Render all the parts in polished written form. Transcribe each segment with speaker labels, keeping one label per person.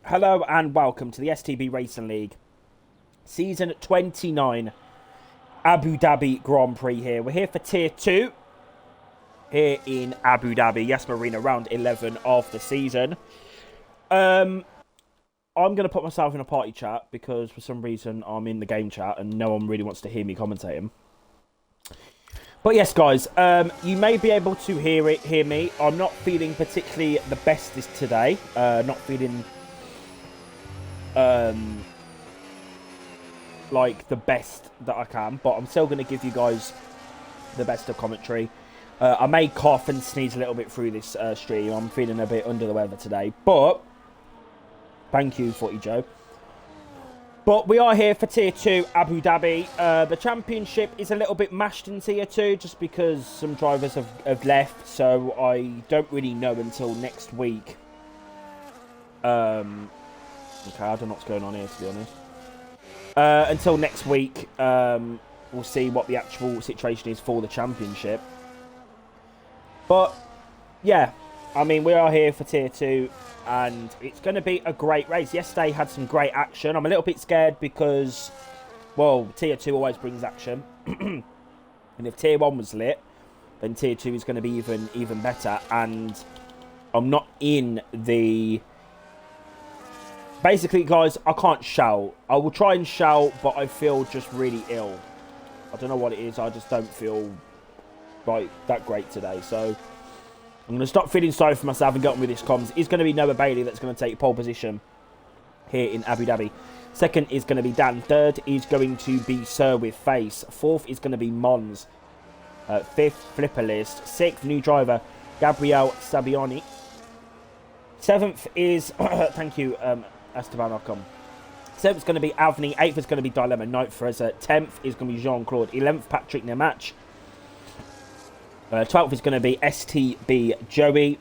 Speaker 1: Hello and welcome to the STB Racing League Season 29 Abu Dhabi Grand Prix here. We're here for Tier 2 here in Abu Dhabi. Yes, Marina, round 11 of the season. I'm going to put myself in a party chat because for some reason I'm in the game chat and no one really wants to hear me commentating. But yes, guys, you may be able to hear me. I'm not feeling particularly the bestest today. Not feeling like the best that I can, but I'm still going to give you guys the best of commentary. I may cough and sneeze a little bit through this stream. I'm feeling a bit under the weather today, but thank you, Footy Joe. But we are here for Tier 2 Abu Dhabi. The championship is a little bit mashed in Tier 2 just because some drivers have left, so I don't really know until next week. Okay, I don't know what's going on here, to be honest. Until next week, we'll see what the actual situation is for the championship. But, yeah, I mean, we are here for Tier 2, and it's going to be a great race. Yesterday had some great action. I'm a little bit scared because, well, Tier 2 always brings action. And if Tier 1 was lit, then Tier 2 is going to be even better. And I'm not in the... Basically, guys, I can't shout. I will try and shout, but I feel just really ill. I don't know what it is. I just don't feel like that great today. So I'm going to stop feeling sorry for myself and get on with this comms. It's going to be Noah Bailey that's going to take pole position here in Abu Dhabi. Second is going to be Dan. Third is going to be Sir with Face. Fourth is going to be Mons. Fifth, Flipper List. Sixth, new driver, Gabriel Sabiani. Seventh is, thank you, Esteban Ocon. Seventh is going to be Avni. Eighth is going to be Dilemma. Ninth, Fraser. 10th is going to be Jean-Claude. 11th, Patrick Nemach. 12th is going to be STB Joey.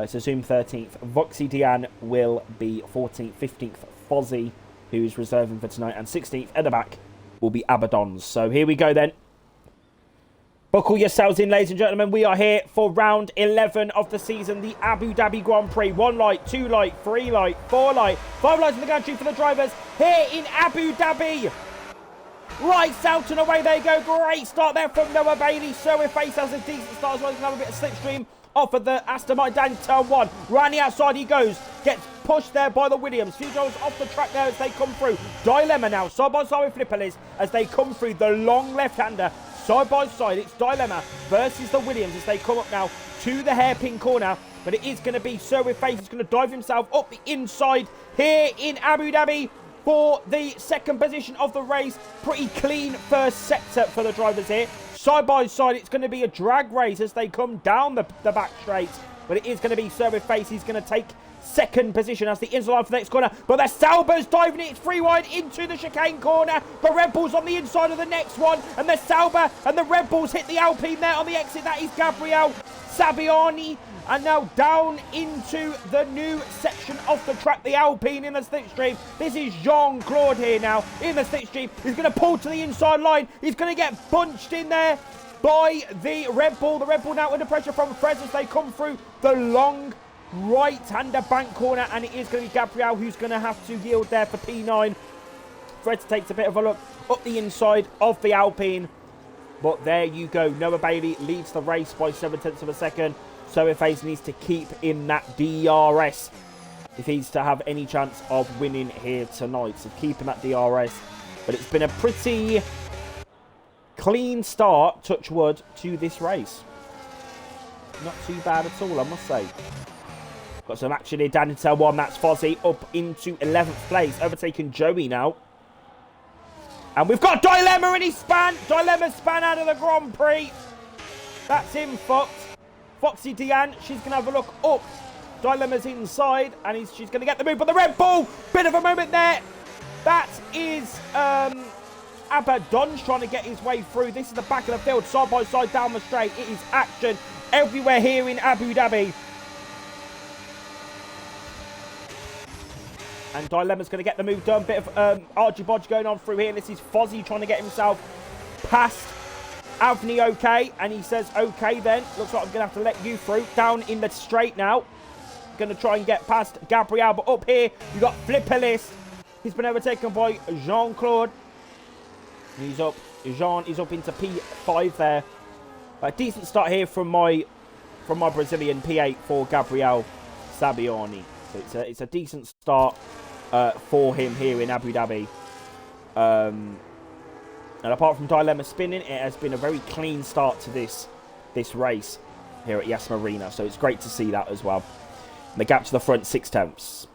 Speaker 1: So Zoom 13th. Voxy Diane will be 14th. 15th, Fozzie, who is reserving for tonight. And 16th, at the back, will be Abaddons. So here we go then. Buckle yourselves in, ladies and gentlemen. We are here for round 11 of the season, the Abu Dhabi Grand Prix. 1 light, 2 light, 3 light, 4 light, 5 lights in the gantry for the drivers here in Abu Dhabi. Lights out and away they go. Great start there from Noah Bailey. So if Face has a decent start as well, he can have a bit of slipstream off of the Aston Martin down turn 1. Round the outside he goes. Gets pushed there by the Williams. Few drivers off the track there as they come through. Dilemma now, side by side with Flipper Liz as they come through the long left-hander. Side by side, it's Dilemma versus the Williams as they come up now to the hairpin corner. But it is going to be Sir with Face. He's going to dive himself up the inside here in Abu Dhabi for the second position of the race. Pretty clean first sector for the drivers here. Side by side, it's going to be a drag race as they come down the back straight. But it is going to be Sir with Face. He's going to take second position as the inside line for the next corner. But the Sauber's diving it. It's free wide into the chicane corner. The Red Bulls on the inside of the next one. And the Sauber and the Red Bulls hit the Alpine there on the exit. That is Gabriel Sabiani. And now down into the new section of the track, the Alpine in the slipstream. This is Jean-Claude here now in the slipstream. He's going to pull to the inside line. He's going to get bunched in there by the Red Bull. The Red Bull now under pressure from Fres as they come through the long right-hander bank corner, and it is going to be Gabriel who's going to have to yield there for P9. Fred takes a bit of a look up the inside of the Alpine, but there you go. Noah Bailey leads the race by 0.7 of a second. So if Hayes needs to keep in that DRS if he's to have any chance of winning here tonight. So keeping that DRS, but it's been a pretty clean start, touch wood, to this race. Not too bad at all, I must say. Got some action here down in turn 1. That's Fozzie up into 11th place. Overtaking Joey now. And we've got Dilemma in his span. Dilemma span out of the Grand Prix. That's him fucked. Foxy Diane, she's going to have a look up. Dilemma's inside. And she's going to get the move. But the Red Bull, bit of a moment there. That is Abaddon's trying to get his way through. This is the back of the field, side by side down the straight. It is action everywhere here in Abu Dhabi. And Dilemma's going to get the move done. Bit of argy-bodgy going on through here. This is Fozzie trying to get himself past Avni. Okay. And he says, okay then. Looks like I'm going to have to let you through. Down in the straight now. going to try and get past Gabriel. But up here, you got Flipperlist. He's been overtaken by Jean-Claude. He's up. Jean is up into P5 there. A decent start here from my Brazilian P8 for Gabriel Sabiani. So it's a decent start for him here in Abu Dhabi. And apart from Dilemma spinning, it has been a very clean start to this race here at Yas Marina. So it's great to see that as well. And the gap to the front, 0.6.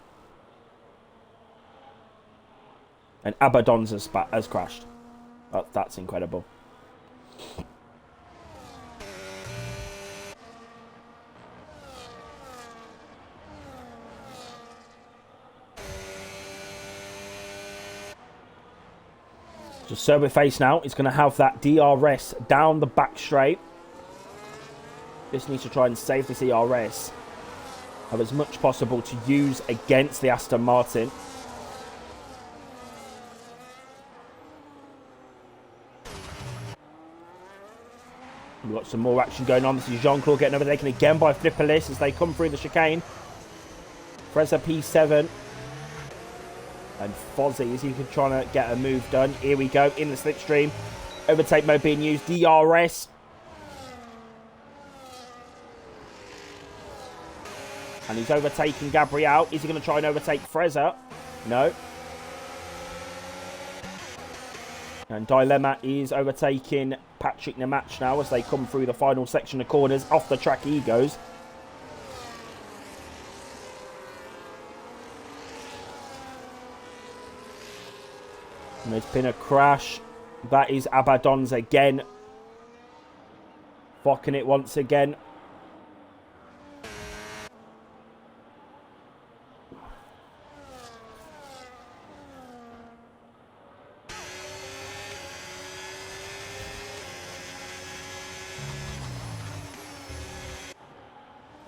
Speaker 1: And Abaddon's has crashed. That's incredible. So Cerberface now is going to have that DRS down the back straight. This needs to try and save this ERS. Have as much possible to use against the Aston Martin. We've got some more action going on. This is Jean-Claude getting overtaken again by Flipperlist as they come through the chicane. Freza P7. And Fozzie, is he trying to get a move done? Here we go, in the slipstream. Overtake mode being used. DRS. And he's overtaking Gabriel. Is he going to try and overtake Freza? No. And Dilemma is overtaking Patrick Nemach now as they come through the final section of corners. Off the track he goes. And there's been a crash. That is Abaddon's again. Fucking it once again.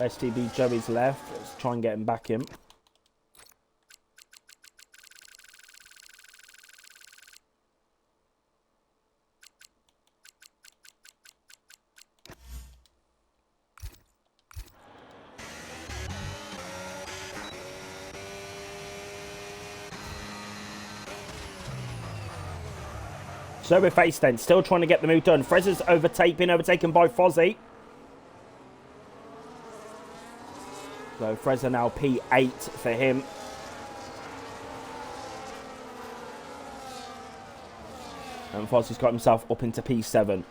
Speaker 1: STB Joey's left. Let's try and get him back in. Cerberface then, still trying to get the move done. Freza's been overtaken by Fozzie. So Freza now P8 for him. And Fozzie's got himself up into P7.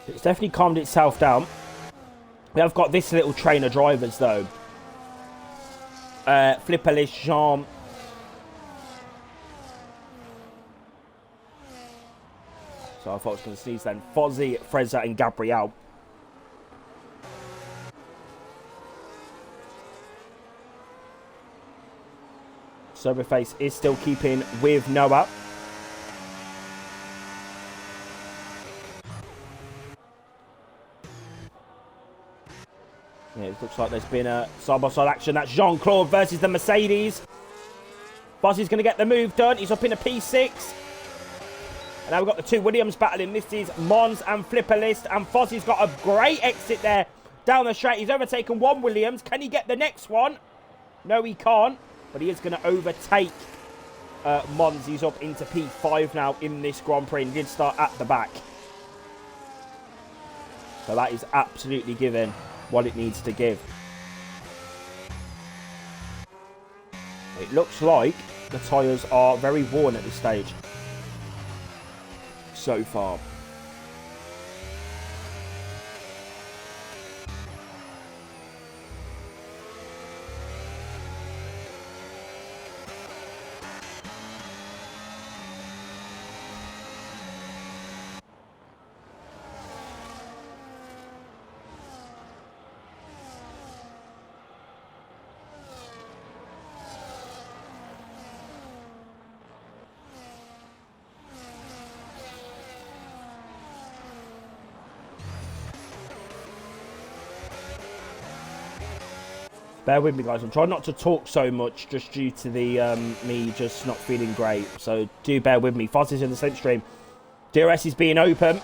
Speaker 1: It's definitely calmed itself down. We have got this little train of drivers though. Flipperlist, Jean. So I thought I was going to sneeze then. Fozzie, Freza and Gabriel. Cerberface is still keeping with Noah. Yeah, it looks like there's been a side-by-side action. That's Jean-Claude versus the Mercedes. Fozzie's going to get the move done. He's up in a P6. And now we've got the two Williams battling. This is Mons and Flipperlist. And Fozzie's got a great exit there down the straight. He's overtaken one Williams. Can he get the next one? No, he can't. But he is going to overtake Mons. He's up into P5 now in this Grand Prix. And he did start at the back. So that is absolutely given what it needs to give. It looks like the tyres are very worn at this stage so far. Bear with me, guys. I'm trying not to talk so much just due to the me just not feeling great. So do bear with me. Foz is in the slipstream. DRS is being open.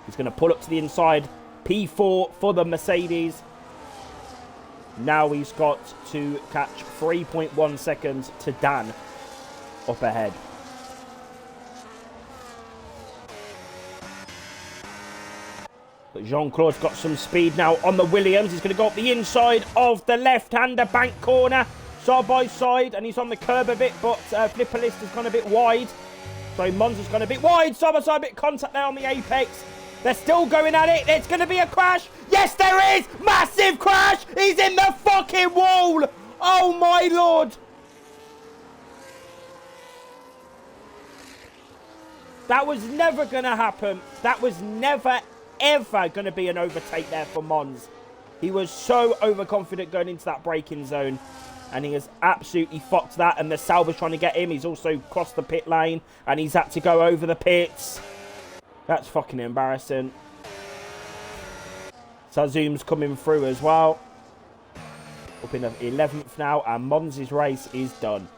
Speaker 1: He's going to pull up to the inside. P4 for the Mercedes. Now he's got to catch 3.1 seconds to Dan up ahead. But Jean-Claude's got some speed now on the Williams. He's going to go up the inside of the left-hander bank corner. Side by side. And he's on the curb a bit. But Flipper List has gone a bit wide. So Mons has gone a bit wide. Side by side. Bit of contact there on the apex. They're still going at it. It's going to be a crash. Yes, there is. Massive crash. He's in the fucking wall. Oh, my Lord. That was never going to happen. That was never, ever going to be an overtake there for Mons. He was so overconfident going into that braking zone. And he has absolutely fucked that. And the Sauber's trying to get him. He's also crossed the pit lane. And he's had to go over the pits. That's fucking embarrassing. Sazum's coming through as well. Up in the 11th now. And Mons' race is done.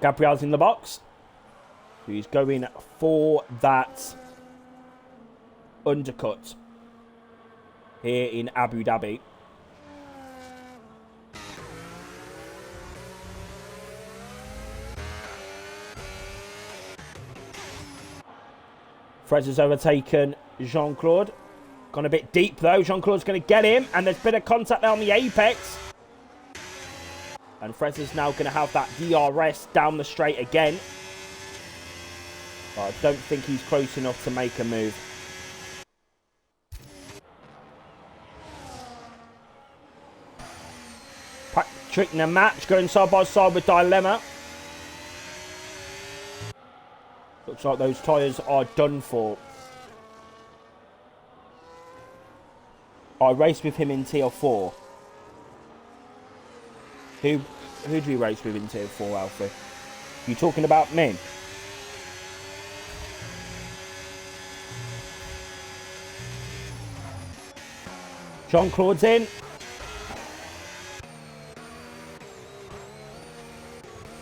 Speaker 1: Gabriel's in the box. He's going for that undercut here in Abu Dhabi. Frez's overtaken Jean-Claude. Gone a bit deep though. Jean-Claude's going to get him. And there's been a contact there on the apex. And Frez is now going to have that DRS down the straight again. But I don't think he's close enough to make a move. Patrick in the match going side by side with Dilemma. Looks like those tyres are done for. I raced with him in Tier 4. Who do we race with in Tier 4, Alfie? You talking about me? Jean-Claude's in.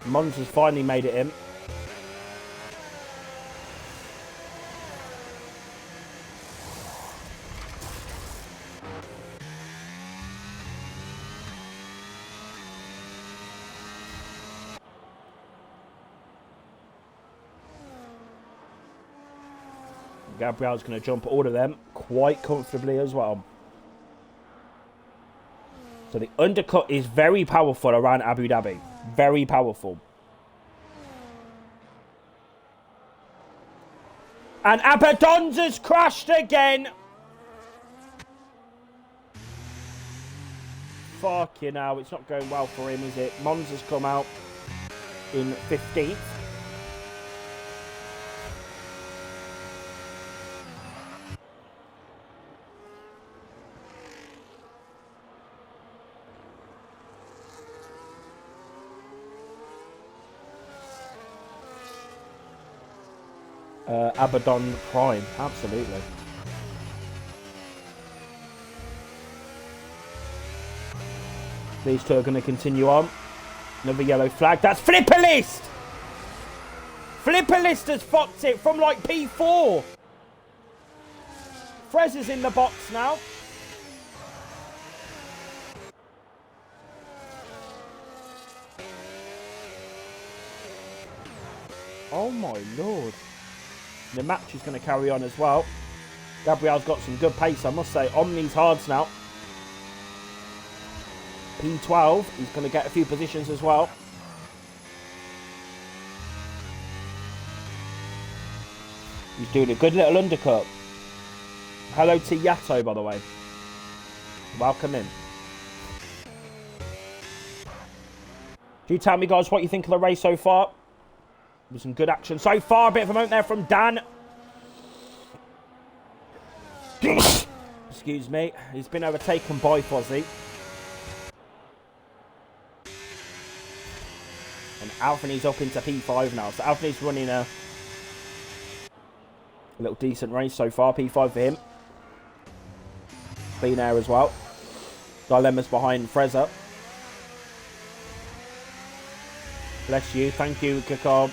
Speaker 1: Mons has finally made it in. Gabriel's going to jump all of them quite comfortably as well. So the undercut is very powerful around Abu Dhabi. Very powerful. And Abaddon's has crashed again. Fucking hell, it's not going well for him, is it? Mons has come out in 15th. Abaddon Prime, absolutely. These two are going to continue on. Another yellow flag. That's Flipper List! Flipper List has fucked it from like P4. Frez is in the box now. Oh my Lord. The match is going to carry on as well. Gabriel's got some good pace, I must say, on these hards now. P12, he's going to get a few positions as well. He's doing a good little undercut. Hello to Yato, by the way. Welcome in. Do you tell me, guys, what you think of the race so far? With some good action so far. A bit of a moment there from Dan. Excuse me. He's been overtaken by Fozzy. And Alfini's up into P5 now. So Alfini's running a A little decent race so far. P5 for him. Clean air as well. Dilemma's behind Frezza. Bless you. Thank you, Kakar.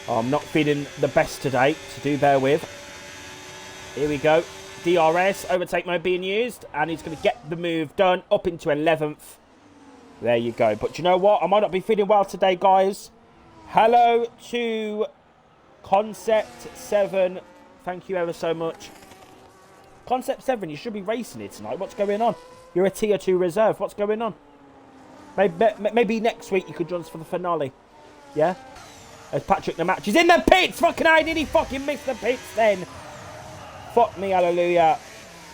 Speaker 1: I'm not feeling the best today, so do bear with. Here we go. DRS. Overtake mode being used. And he's going to get the move done up into 11th. There you go. But you know what? I might not be feeling well today, guys. Hello to Concept 7. Thank you ever so much. Concept 7, you should be racing it tonight. What's going on? You're a tier 2 reserve. What's going on? Maybe next week you could join us for the finale. Yeah? As Patrick the match is in the pits. Fucking I did he fucking miss the pits then. Fuck me, hallelujah.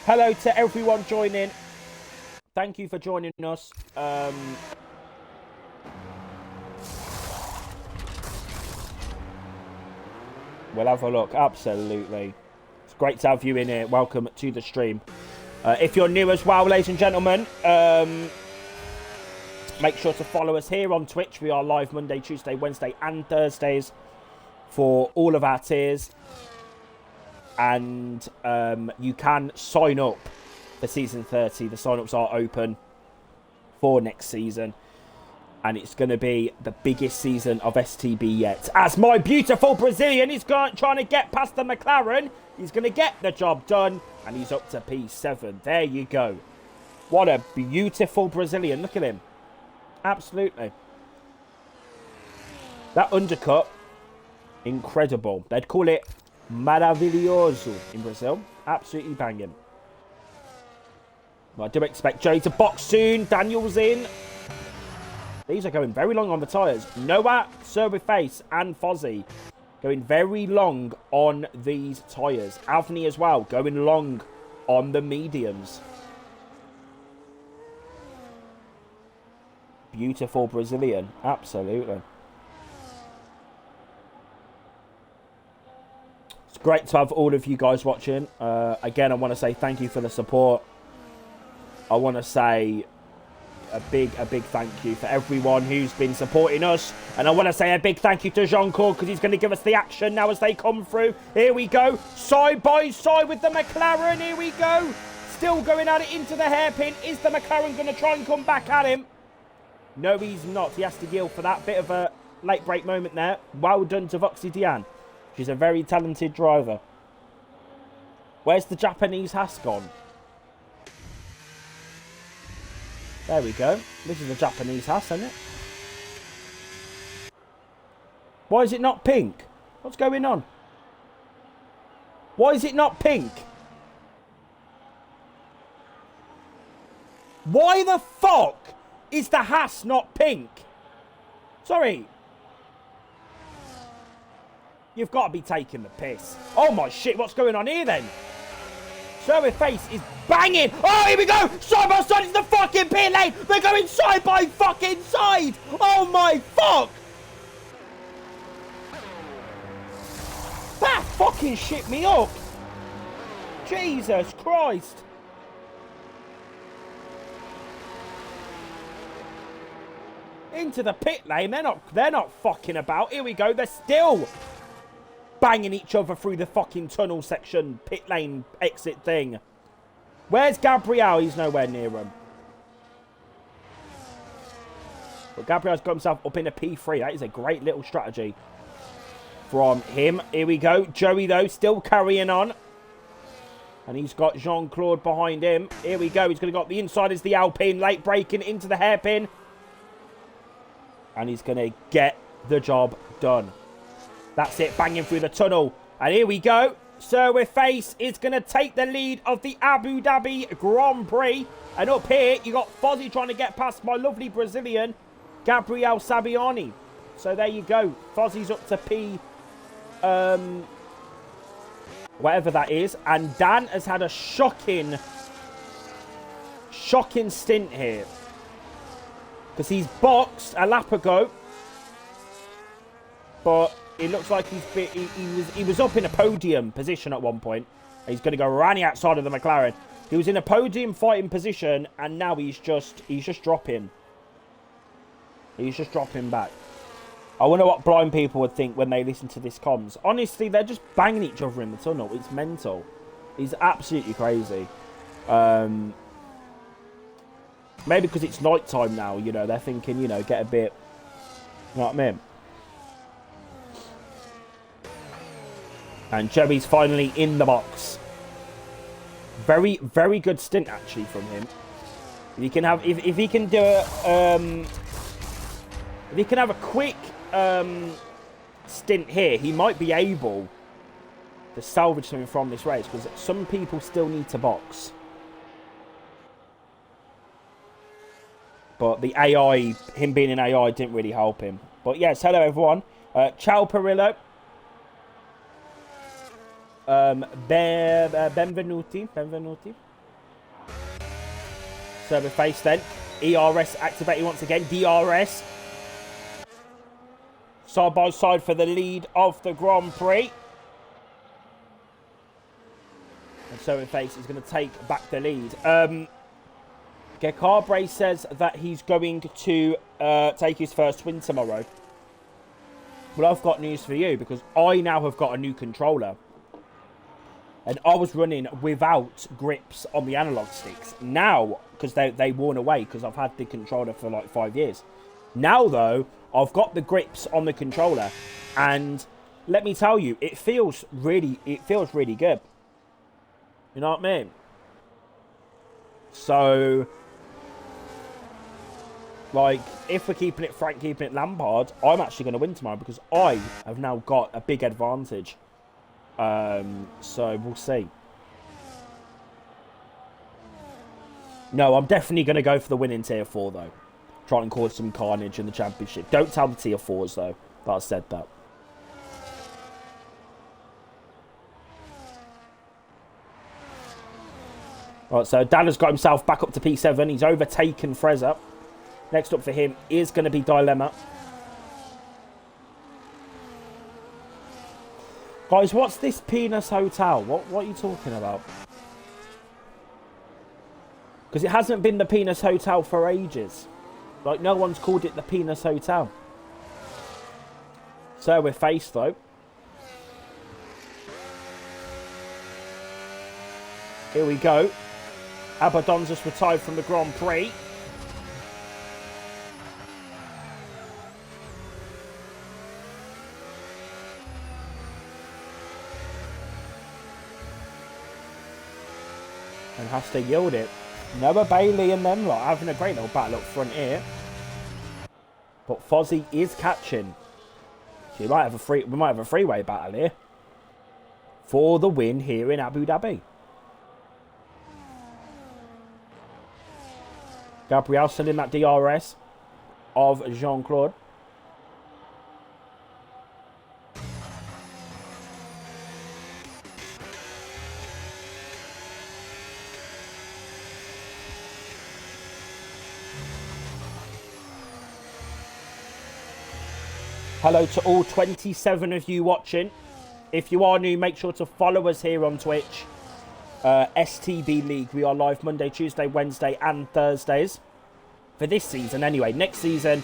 Speaker 1: Hello to everyone joining. Thank you for joining us. We'll have a look. Absolutely. It's great to have you in here. Welcome to the stream. If you're new as well, ladies and gentlemen, make sure to follow us here on Twitch. We are live Monday, Tuesday, Wednesday and Thursdays for all of our tiers. And you can sign up for Season 30. The sign-ups are open for next season. And it's going to be the biggest season of STB yet. As my beautiful Brazilian is trying to get past the McLaren, he's going to get the job done. And he's up to P7. There you go. What a beautiful Brazilian. Look at him. Absolutely. That undercut, incredible. They'd call it maravilhoso in Brazil. Absolutely banging. Well, I do expect Joey to box soon. Daniel's in. These are going very long on the tyres. Noah, Surface and Fozzie going very long on these tyres. Avni as well going long on the mediums. Beautiful Brazilian. Absolutely. It's great to have all of you guys watching. Again, I want to say thank you for the support. I want to say a big thank you for everyone who's been supporting us. And I want to say a big thank you to Jean-Claude because he's going to give us the action now as they come through. Here we go. Side by side with the McLaren. Here we go. Still going at it into the hairpin. Is the McLaren going to try and come back at him? No, he's not. He has to yield for that. Bit of a late break moment there. Well done to Voxy Diane. She's a very talented driver. Where's the Japanese Haas gone? There we go. This is the Japanese Haas, isn't it? Why is it not pink? What's going on? Why is it not pink? Why the fuck is the Haas not pink? Sorry. You've got to be taking the piss. Oh my shit, what's going on here then? Face is banging. Oh, here we go. Side by side. It's the fucking pit lane. They're going side by fucking side. Oh my fuck. That fucking shit me up. Jesus Christ. Into the pit lane. They're not fucking about. Here we go. They're still banging each other through the fucking tunnel section, pit lane exit thing. Where's Gabriel? He's nowhere near him. But Gabriel's got himself up in a P3. That is a great little strategy from him. Here we go. Joey, though, still carrying on. And he's got Jean-Claude behind him. Here we go. He's going to go up the inside as the Alpine. Late braking into the hairpin. And he's going to get the job done. That's it, banging through the tunnel. And here we go. Surface is going to take the lead of the Abu Dhabi Grand Prix. And up here, you got Fozzie trying to get past my lovely Brazilian, Gabriel Sabiani. So there you go. Fozzie's up to P... whatever that is. And Dan has had a shocking stint here. Because he's boxed a lap ago. But it looks like he was up in a podium position at one point. He's going to go running outside of the McLaren. He was in a podium fighting position, and now he's just dropping. He's just dropping back. I wonder what blind people would think when they listen to this comms. Honestly, they're just banging each other in the tunnel. It's mental. It's absolutely crazy. Maybe because it's night time now, you know, they're thinking, you know, get a bit... You know what I mean? And Joey's finally in the box. Very, very good stint, actually, from him. If he can have... If he can do a... if he can have a quick... stint here, he might be able to salvage something from this race, because some people still need to box. But the AI, him being an AI, didn't really help him. But yes, hello everyone. Ciao Perillo. Benvenuti. Server face then. ERS activated once again. DRS. Side by side for the lead of the Grand Prix. And Server face is going to take back the lead. Gecabre says that he's going to take his first win tomorrow. Well, I've got news for you, because I now have got a new controller. And I was running without grips on the analog sticks. Now, because they worn away, because I've had the controller for like 5 years. Now, though, I've got the grips on the controller. And let me tell you, it feels really good. You know what I mean? So... like, if we're keeping it Frank, keeping it Lampard, I'm actually going to win tomorrow because I have now got a big advantage. So we'll see. No, I'm definitely going to go for the win in Tier 4, though. Try and cause some carnage in the Championship. Don't tell the Tier 4s, though, that I said that. Right, so Dan has got himself back up to P7. He's overtaken Frezza. Next up for him is going to be Dilemma. Guys, what's this Penis Hotel? What are you talking about? Because it hasn't been the Penis Hotel for ages. Like, no one's called it the Penis Hotel. So we're faced, though. Here we go. Abaddon's just retired from the Grand Prix. And has to yield it. Noah Bailey and them lot having a great little battle up front here. But Fozzie is catching. So we might have a freeway battle here. For the win here in Abu Dhabi. Gabriel sending that DRS of Jean-Claude. Hello to all 27 of you watching. If you are new, make sure to follow us here on Twitch. STB League. We are live Monday, Tuesday, Wednesday and Thursdays. For this season anyway. Next season,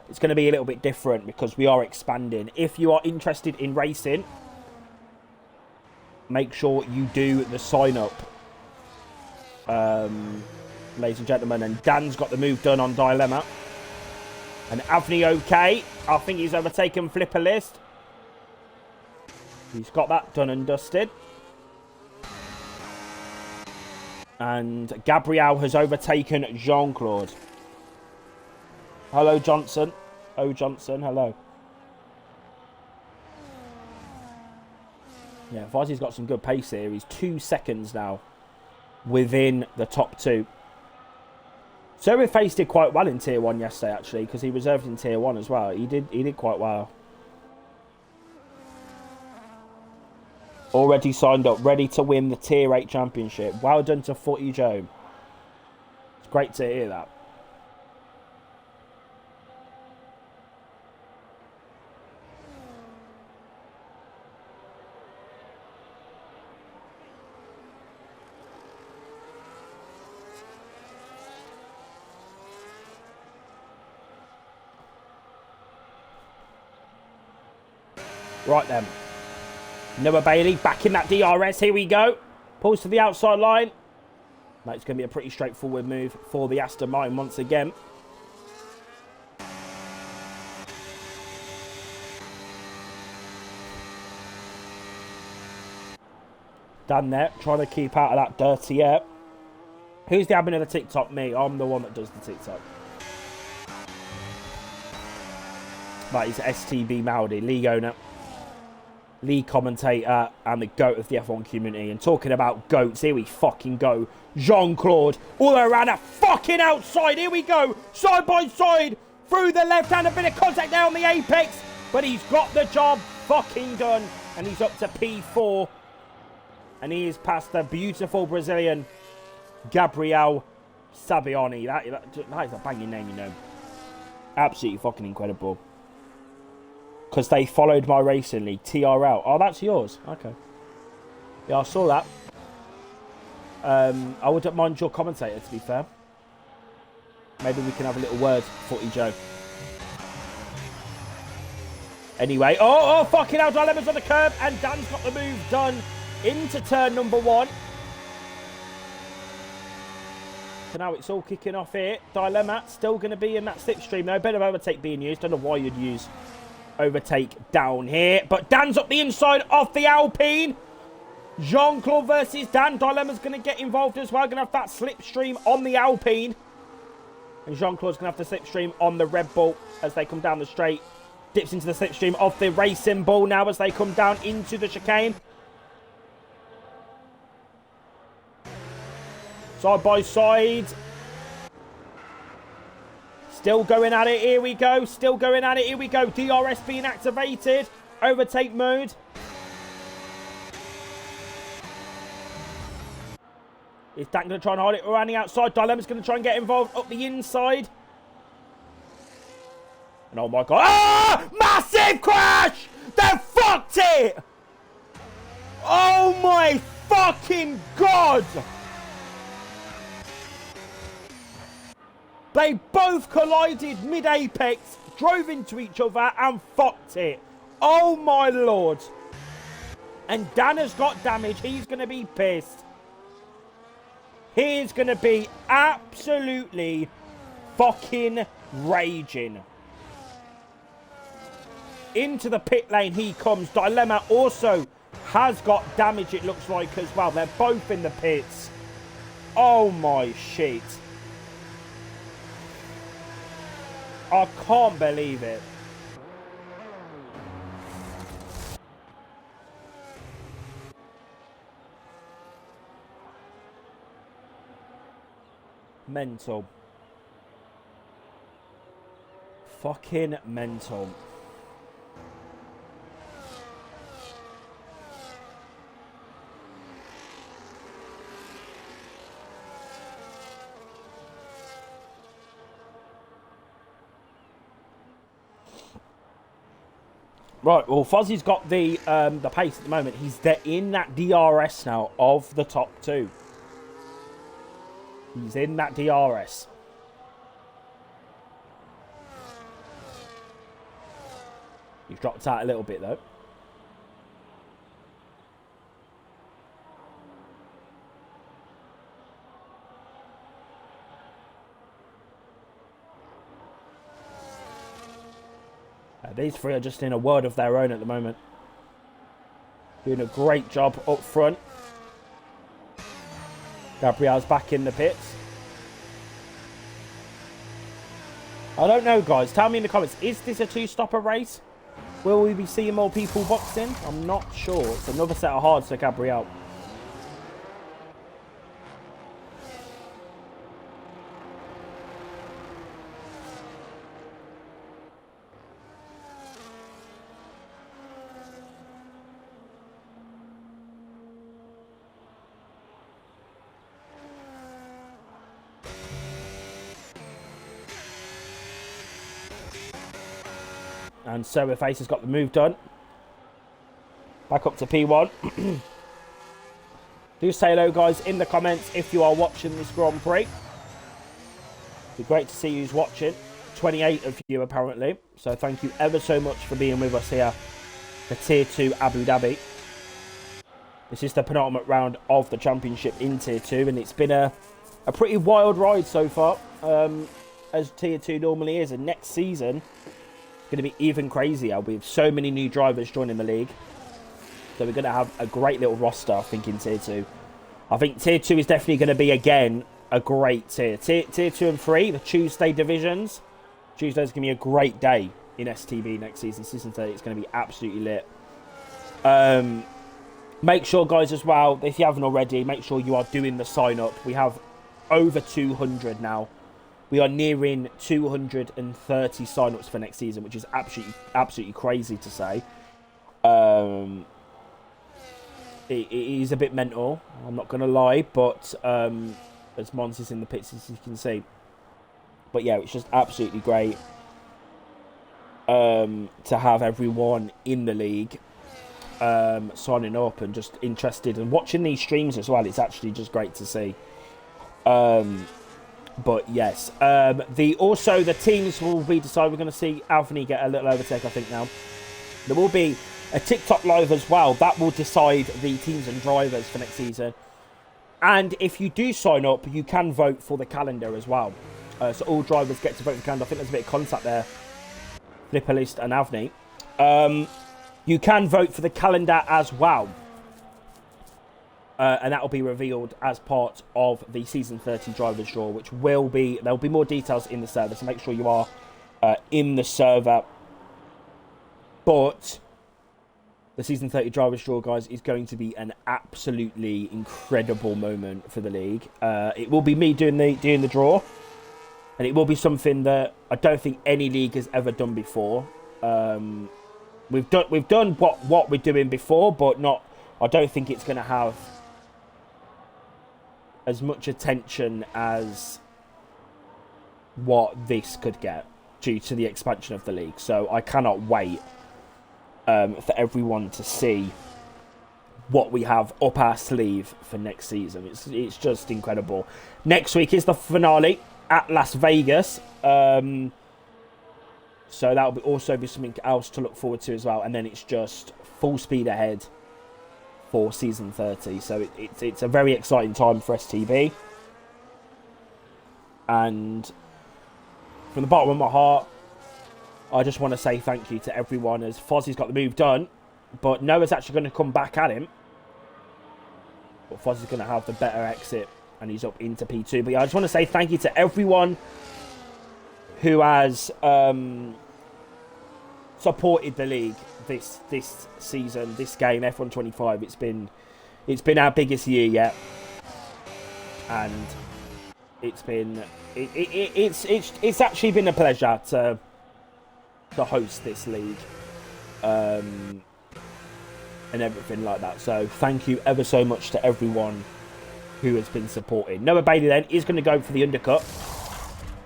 Speaker 1: it's going to be a little bit different because we are expanding. If you are interested in racing, make sure you do the sign up. Ladies and gentlemen. And Dan's got the move done on Dilemma. And Avni okay. I think he's overtaken Flipper List. He's got that done and dusted. And Gabriel has overtaken Jean-Claude. Hello, Johnson. Oh, Johnson, hello. Yeah, Fozzie's got some good pace here. He's 2 seconds now within the top 2. Face did quite well in Tier 1 yesterday, actually, because he reserved in Tier 1 as well. He did quite well. Already signed up, ready to win the Tier 8 Championship. Well done to Footy Joe. It's great to hear that. Right then. Noah Bailey back in that DRS. Here we go. Pulls to the outside line. That's going to be a pretty straightforward move for the Aston Martin once again. Dan there, trying to keep out of that dirty air. Who's the admin of the TikTok? Me. I'm the one that does the TikTok. That is STB Maudi, league owner, league commentator, and the GOAT of the F1 community. And talking about GOATs, here we fucking go. Jean-Claude, all the way around that fucking outside. Here we go. Side by side, through the left hand, a bit of contact there on the apex. But he's got the job fucking done. And he's up to P4. And he is past the beautiful Brazilian Gabriel Saviani. That is a banging name, you know. Absolutely fucking incredible. Because they followed my racing league, TRL. Oh, that's yours. Okay. Yeah, I saw that. I wouldn't mind your commentator, to be fair. Maybe we can have a little word, Footy Joe. Anyway. Oh, fucking hell. Dilemma's on the curb. And Dan's got the move done into turn number 1. So now it's all kicking off here. Dilemma still going to be in that slipstream, though. Bit of overtake being used. Don't know why you'd use overtake down here. But Dan's up the inside of the Alpine. Jean-Claude versus Dan. Dilemma's going to get involved as well. Going to have that slipstream on the Alpine. And Jean-Claude's going to have the slipstream on the Red Bull as they come down the straight. Dips into the slipstream of the Racing Bull now as they come down into the chicane. Side by side. Still going at it. Here we go. Still going at it. Here we go. DRS being activated. Overtake mode. Is Dan going to try and hold it around the outside? Dilemma's going to try and get involved up the inside. And oh my God. Ah! Massive crash! They fucked it! Oh my fucking God! They both collided mid-apex, drove into each other and fucked it. Oh my Lord. And Dan has got damage. He's going to be pissed. He's going to be absolutely fucking raging. Into the pit lane he comes. Dilemma also has got damage, it looks like, as well. They're both in the pits. Oh my shit. I can't believe it. Mental. Fucking mental. Right, well, Fozzie's got the pace at the moment. He's there in that DRS now of the top 2. He's in that DRS. He's dropped out a little bit, though. These three are just in a world of their own at the moment. Doing a great job up front. Gabriel's back in the pits. I don't know, guys. Tell me in the comments. Is this a 2-stopper race? Will we be seeing more people boxing? I'm not sure. It's another set of hards for Gabriel. And so Face has got the move done. Back up to P1. Do say hello, guys, in the comments if you are watching this Grand Prix. It'd be great to see who's watching. 28 of you, apparently. So thank you ever so much for being with us here for Tier 2 Abu Dhabi. This is the penultimate round of the championship in Tier 2, and it's been a pretty wild ride so far, as Tier 2 normally is. And next season, it's going to be even crazier with so many new drivers joining the league. So we're going to have a great little roster, I think, in Tier 2. I think Tier 2 is definitely going to be, again, a great tier. Tier 2 and 3, the Tuesday divisions. Tuesday's going to be a great day in STB next season. Season 30, it's going to be absolutely lit. Make sure, guys, as well, if you haven't already, make sure you are doing the sign-up. We have over 200 now. We are nearing 230 sign-ups for next season, which is absolutely crazy to say. It is a bit mental, I'm not going to lie, but as Mons is in the pits, as you can see. But yeah, it's just absolutely great to have everyone in the league signing up and just interested and watching these streams as well. It's actually just great to see. But yes, the teams will be decided. We're going to see Alvini get a little overtake, I think, now. There will be a TikTok live as well that will decide the teams and drivers for next season. And if you do sign up, you can vote for the calendar as well. So all drivers get to vote for the calendar. I think there's a bit of contact there, Flipperlist and Avni. You can vote for the calendar as well. And that will be revealed as part of the Season 30 Drivers Draw, which will be... There will be more details in the server, so make sure you are in the server. But the Season 30 Drivers Draw, guys, is going to be an absolutely incredible moment for the league. It will be me doing the draw. And it will be something that I don't think any league has ever done before. We've done what we're doing before, but not. I don't think it's going to have as much attention as what this could get due to the expansion of the league. So I cannot wait for everyone to see what we have up our sleeve for next season. It's just incredible. Next week is the finale at Las Vegas. So that will also be something else to look forward to as well. And then it's just full speed ahead for Season 30. So it's a very exciting time for STB. And from the bottom of my heart, I just want to say thank you to everyone, as Fozzie's got the move done. But Noah's actually going to come back at him. But Fozzie's going to have the better exit. And he's up into P2. But yeah, I just want to say thank you to everyone who has supported the league this season, this game, F1 25. It's been our biggest year yet, and it's actually been a pleasure to host this league, and everything like that. So thank you ever so much to everyone who has been supporting. Noah Bailey then is going to go for the undercut.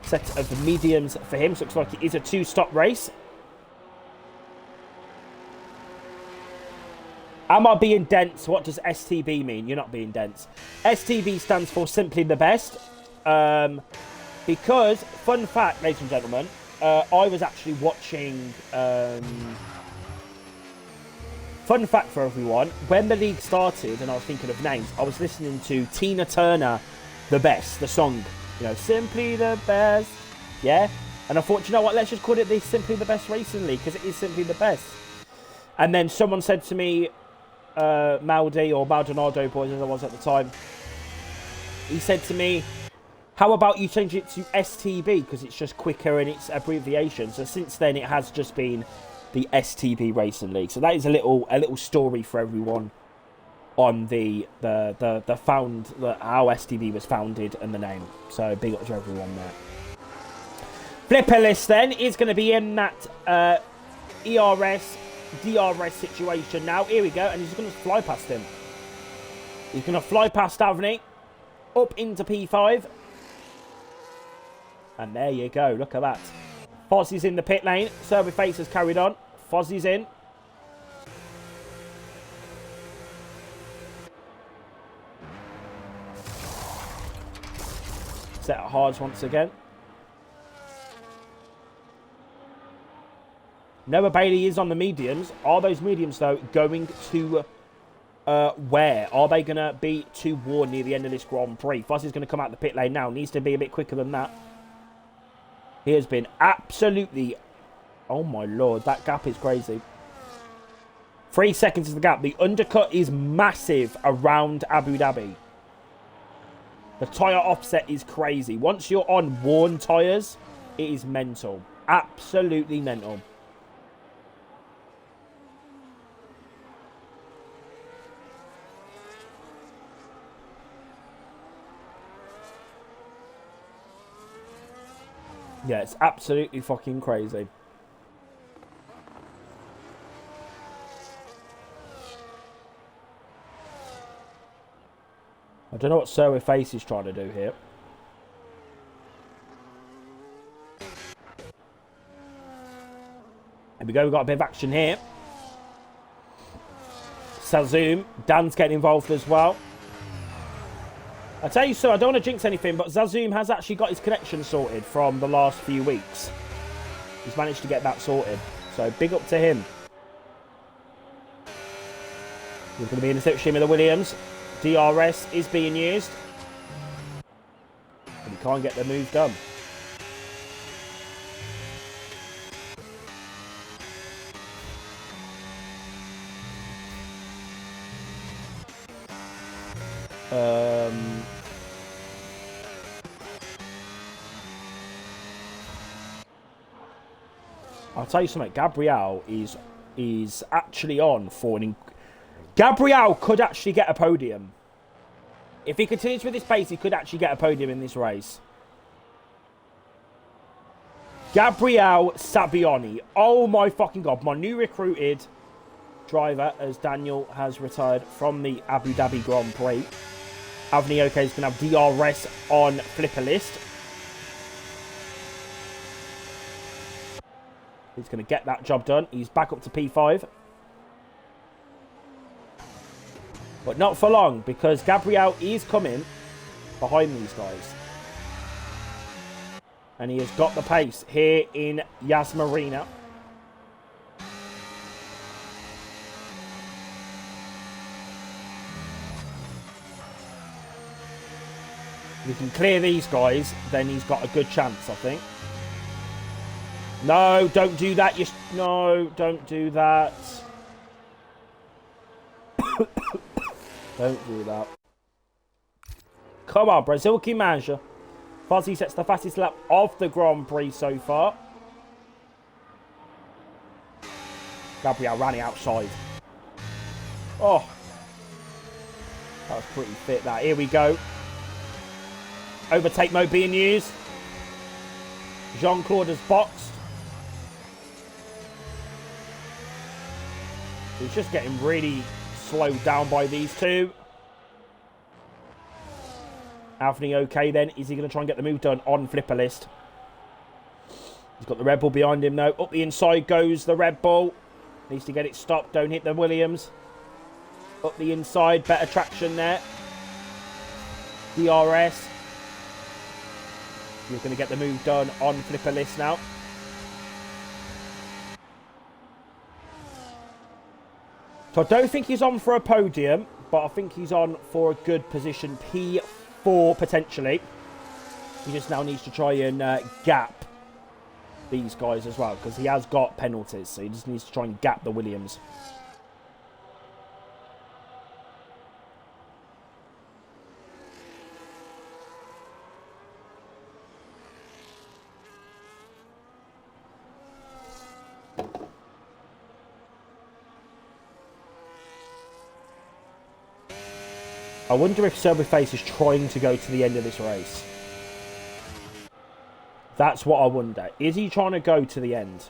Speaker 1: Set of mediums for him. So it looks like it is a two-stop race. Am I being dense? What does STB mean? You're not being dense. STB stands for Simply the Best. Because, fun fact, ladies and gentlemen, I was actually watching... Fun fact for everyone, when the league started and I was thinking of names, I was listening to Tina Turner, The Best, the song. You know, Simply the Best. Yeah? And I thought, you know what, let's just call it the Simply the Best Racing League, because it is simply the best. And then someone said to me, Maldi, or Maldonado boys as I was at the time, he said to me, how about you change it to STB, because it's just quicker and it's abbreviation. So since then it has just been the STB Racing League. So that is a little story for everyone on the how STB was founded and the name. So big up to everyone there. Flipper list then is going to be in that ERS DRS situation now. Here we go, and he's going to fly past him. He's going to fly past Avni up into P5. And there you go, look at that. Fozzie's in the pit lane. Server Face has carried on. Fozzie's in. Set of hards once again. Noah Bailey is on the mediums. Are those mediums, though, going to where? Are they going to be too worn near the end of this Grand Prix? Fuzzy's going to come out the pit lane now. Needs to be a bit quicker than that. He has been absolutely... Oh, my Lord. That gap is crazy. 3 seconds is the gap. The undercut is massive around Abu Dhabi. The tyre offset is crazy. Once you're on worn tyres, it is mental. Absolutely mental. Yeah, it's absolutely fucking crazy. I don't know what Sir with Face is trying to do here. Here we go, we've got a bit of action here. Zazoom, Dan's getting involved as well. I tell you so, I don't want to jinx anything, but Zazoom has actually got his connection sorted from the last few weeks. He's managed to get that sorted. So big up to him. He's going to be in the slipstream of the Williams. DRS is being used. But he can't get the move done. I'll tell you something. Gabriel is actually on for an... Gabriel could actually get a podium. If he continues with this pace, he could actually get a podium in this race. Gabriel Sabbioni. Oh my fucking God. My new recruited driver, as Daniel has retired from the Abu Dhabi Grand Prix. Avni OK is going to have DRS on flipper list. He's going to get that job done. He's back up to P5. But not for long, because Gabriel is coming behind these guys. And he has got the pace here in Yas Marina. If he can clear these guys, then he's got a good chance, I think. No, don't do that. No, don't do that. Don't do that. Come on, Brazil que manja. Fuzzy sets the fastest lap of the Grand Prix so far. Gabriel running outside. Oh. That was pretty fit, that. Here we go. Overtake mode being used. Jean-Claude has boxed. He's just getting really slowed down by these two. Avni OK then. Is he going to try and get the move done on flipper list? He's got the Red Bull behind him now. Up the inside goes the Red Bull. Needs to get it stopped. Don't hit the Williams. Up the inside. Better traction there. DRS. He's going to get the move done on flipper list now. So I don't think he's on for a podium, but I think he's on for a good position. P4 potentially. He just now needs to try and gap these guys as well, because he has got penalties. So he just needs to try and gap the Williams. I wonder if Face is trying to go to the end of this race. That's what I wonder. Is he trying to go to the end?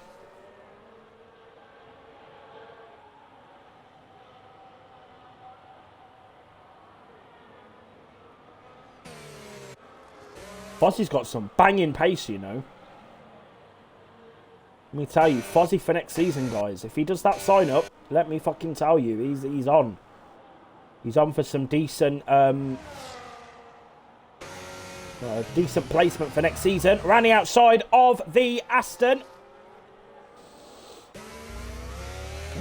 Speaker 1: Fozzy's got some banging pace, you know. Let me tell you, Fozzy for next season, guys. If he does that sign up, let me fucking tell you, he's on. He's on for some decent decent placement for next season. Running outside of the Aston.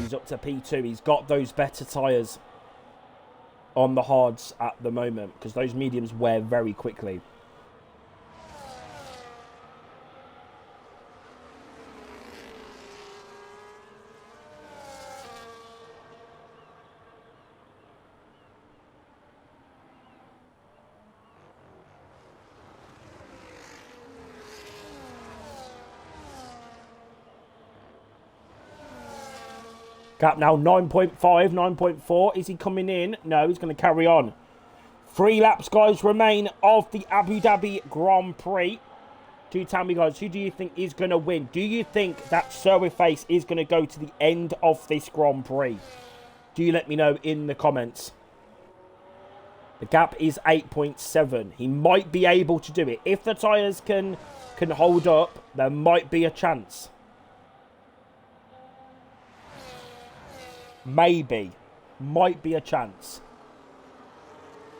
Speaker 1: He's up to P2. He's got those better tyres on the hards at the moment because those mediums wear very quickly. Gap now 9.5, 9.4. Is he coming in? No, he's going to carry on. 3 laps, guys, remain of the Abu Dhabi Grand Prix. Do tell me, guys, who do you think is going to win? Do you think that Sir with Face is going to go to the end of this Grand Prix? Do you let me know in the comments? The gap is 8.7. He might be able to do it. If the tyres can hold up, there might be a chance. Maybe. Might be a chance.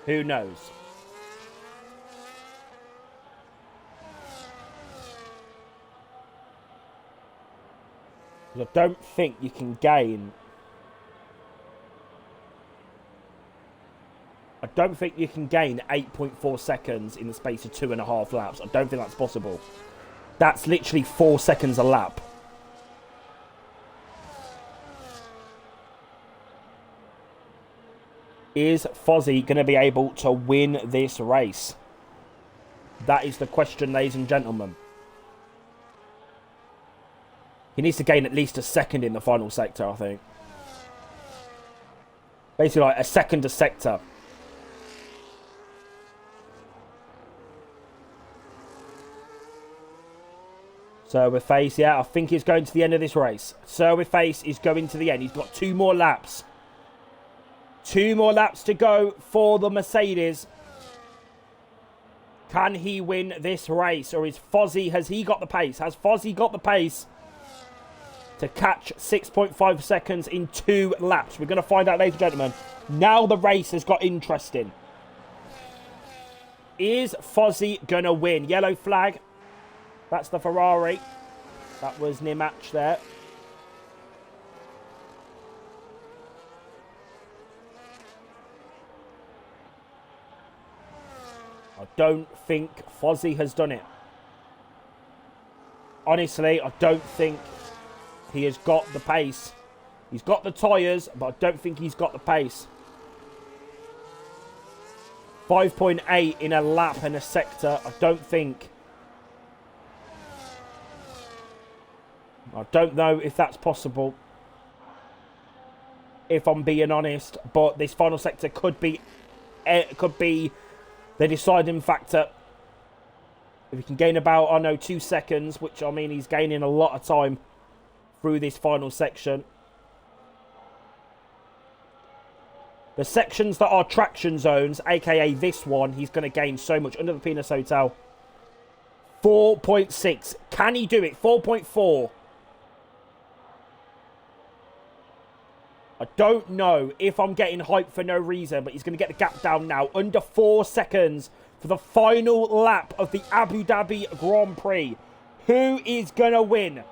Speaker 1: Who knows? I don't think you can gain... I don't think you can gain 8.4 seconds in the space of 2.5 laps. I don't think that's possible. That's literally 4 seconds a lap. Is Fozzie going to be able to win this race? That is the question, ladies and gentlemen. He needs to gain at least a second in the final sector, I think. Basically, like a second a sector. Sir with Face, yeah, I think he's going to the end of this race. Sir with Face is going to the end. He's got 2 more laps. 2 more laps to go for the Mercedes. Can he win this race? Or is Fozzie, has he got the pace? Has Fozzie got the pace to catch 6.5 seconds in 2 laps? We're going to find out, ladies and gentlemen. Now the race has got interesting. Is Fozzie going to win? Yellow flag. That's the Ferrari. That was near match there. I don't think Fozzie has done it. Honestly, I don't think he has got the pace. He's got the tyres, but I don't think he's got the pace. 5.8 in a lap and a sector. I don't know if that's possible, if I'm being honest. But this final sector could be the deciding factor. If he can gain about, 2 seconds, which, I mean, he's gaining a lot of time through this final section. The sections that are traction zones, aka this one, he's going to gain so much. Under the Penis Hotel. 4.6. Can he do it? 4.4. I don't know if I'm getting hyped for no reason, but he's going to get the gap down now. Under 4 seconds for the final lap of the Abu Dhabi Grand Prix. Who is going to win?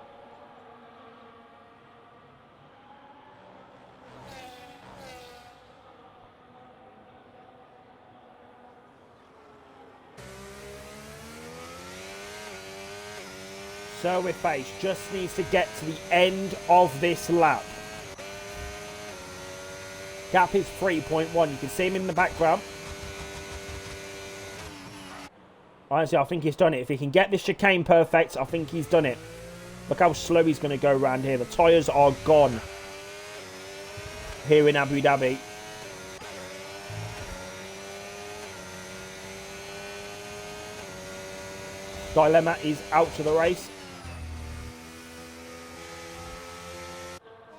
Speaker 1: Sir with Face just needs to get to the end of this lap. Gap is 3.1. You can see him in the background. Honestly, I think he's done it. If he can get this chicane perfect, I think he's done it. Look how slow he's going to go around here. The tyres are gone here in Abu Dhabi. Dilemma is out of the race.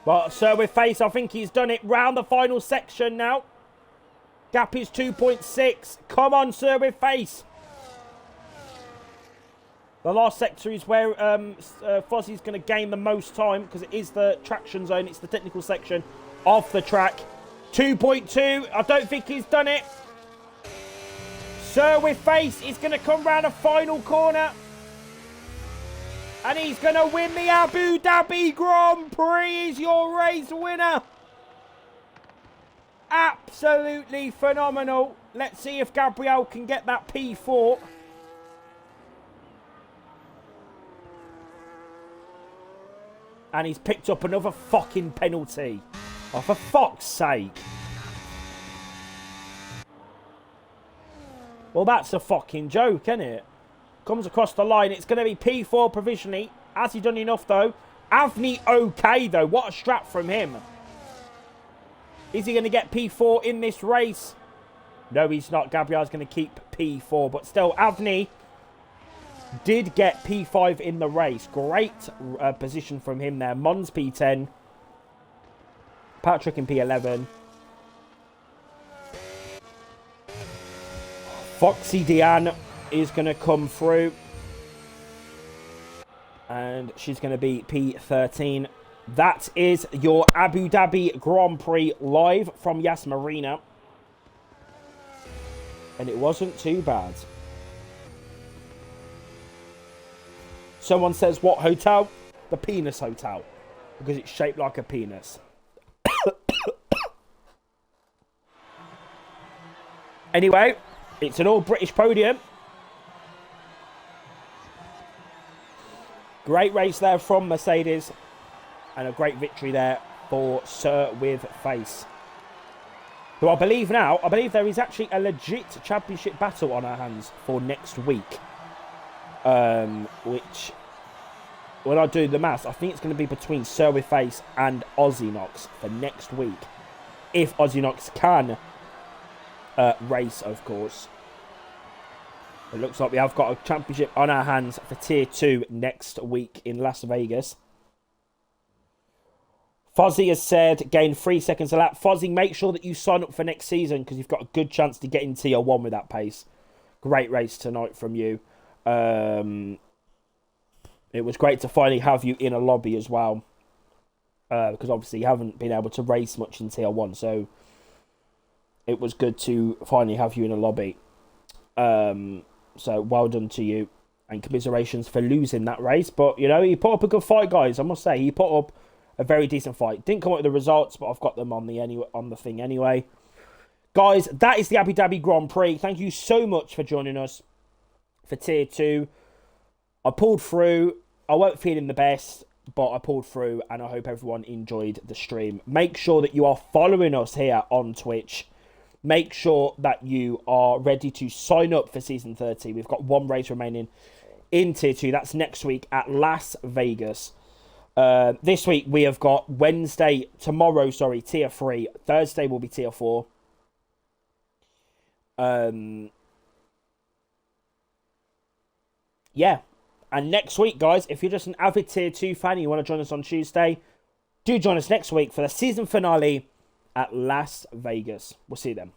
Speaker 1: But Sir with Face, I think he's done it. Round the final section now. Gap is 2.6. Come on, Sir with Face. The last sector is where Fozzie's going to gain the most time, because it is the traction zone. It's the technical section of the track. 2.2. I don't think he's done it. Sir with Face is going to come round a final corner. And he's going to win the Abu Dhabi Grand Prix. He's your race winner. Absolutely phenomenal. Let's see if Gabriel can get that P4. And he's picked up another fucking penalty. Oh, for fuck's sake. Well, that's a fucking joke, isn't it? Comes across the line. It's going to be P4 provisionally. Has he done enough, though? Avni okay, though. What a strap from him. Is he going to get P4 in this race? No, he's not. Gabriel's going to keep P4. But still, Avni did get P5 in the race. Great position from him there. Mons P10. Patrick in P11. Foxy Diane is going to come through. And she's going to be P13. That is your Abu Dhabi Grand Prix live from Yas Marina. And it wasn't too bad. Someone says, what hotel? The Penis Hotel. Because it's shaped like a penis. Anyway, it's an all-British podium. Great race there from Mercedes. And a great victory there for Sir With Face. Who I believe there is actually a legit championship battle on our hands for next week. Which, when I do the maths, I think it's going to be between Sir With Face and Aussie Knox for next week. If Aussie Knox can race, of course. It looks like we have got a championship on our hands for Tier 2 next week in Las Vegas. Fozzie has said, gain 3 seconds a lap. Fozzie, make sure that you sign up for next season because you've got a good chance to get in Tier 1 with that pace. Great race tonight from you. It was great to finally have you in a lobby as well. Because obviously you haven't been able to race much in Tier 1. So it was good to finally have you in a lobby. So well done to you. And commiserations for losing that race. But, you know, he put up a good fight, guys. I must say, he put up a very decent fight. Didn't come up with the results, but I've got them on the thing anyway. Guys, that is the Abu Dhabi Grand Prix. Thank you so much for joining us for Tier 2. I pulled through. I weren't feeling the best, but I pulled through, and I hope everyone enjoyed the stream. Make sure that you are following us here on Twitch. Make sure that you are ready to sign up for Season 30. We've got one race remaining in Tier 2. That's next week at Las Vegas. This week we have got tomorrow, Tier 3. Thursday will be Tier 4. Yeah. And next week, guys, if you're just an avid Tier 2 fan and you want to join us on Tuesday, do join us next week for the season finale at Las Vegas. We'll see you then.